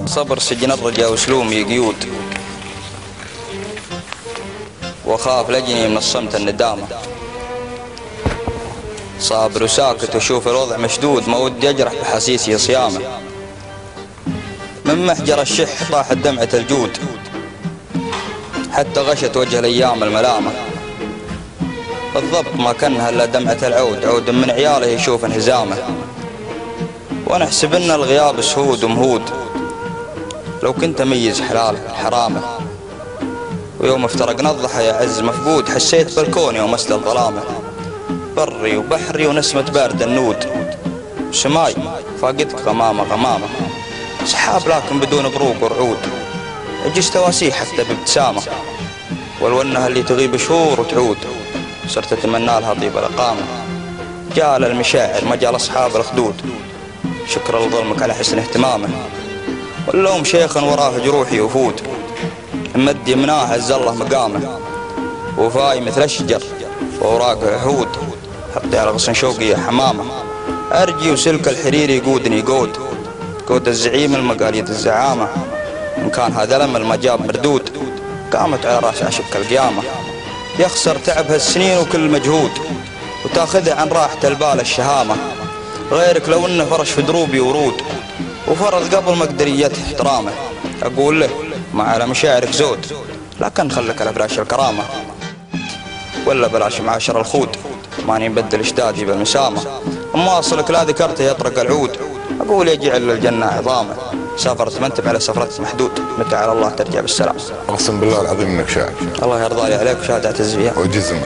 صبر سجن الرجا وسلومي قيود، وخاف لجني من الصمت الندامة. صابر وساكت وشوف الوضع مشدود، ما ودي اجرح بحسيسي صيامه. من محجر الشح طاحت دمعة الجود، حتى غشت وجه الايام الملامة. بالضبط ما كانها الا دمعة العود، عود من عياله يشوف انهزامه. ونحسب ان الغياب سهود ومهود، لو كنت اميز حلاله من حرامه. ويوم افترقنا الضحى يا عز مفقود، حسيت بالكون يوم اسل الظلامه. بري وبحري ونسمة بارد النود، سماي فاقدك غمامة غمامة. سحاب لكن بدون بروق ورعود، عجزت تواسيه حتى بابتسامة. والونها اللي تغيب شهور وتعود، صرت اتمنى لها طيب الاقامة. جال المشاعر مجال اصحاب الخدود، شكرا لظلمك على حسن اهتمامه. واللوم شيخا وراه جروحي وفود، مد يمناه عز الله مقامه. وفاي مثل الشجر وأوراقه عهود، حطي على غصن شوقي يا حمامة. أرجي وسلك الحرير يقودني قود الزعيم المقاليد الزعامة. إن كان هذا لم المجاب مردود، قامت على راس عشق القيامة. يخسر تعبها السنين وكل مجهود، وتاخذها عن راحة البال الشهامة. غيرك لو انه فرش في دروبي ورود، وفرض قبل مقدريته احترامه. أقول له ما على مشاعرك زود، لكن خلك على فراش الكرامة. ولا بلاش معاشر الخود، ماني مبدل اشتادي بالمسامة. اما اصلك لا ذكرته يطرق العود، اقول يجعل الجنة عظامه. سافرت منتب على سفرة محدود، متى على الله ترجع بالسلام. اقسم بالله العظيم انك شاعر. الله يرضى لي عليك وشهادة اعتز بها. وجزم.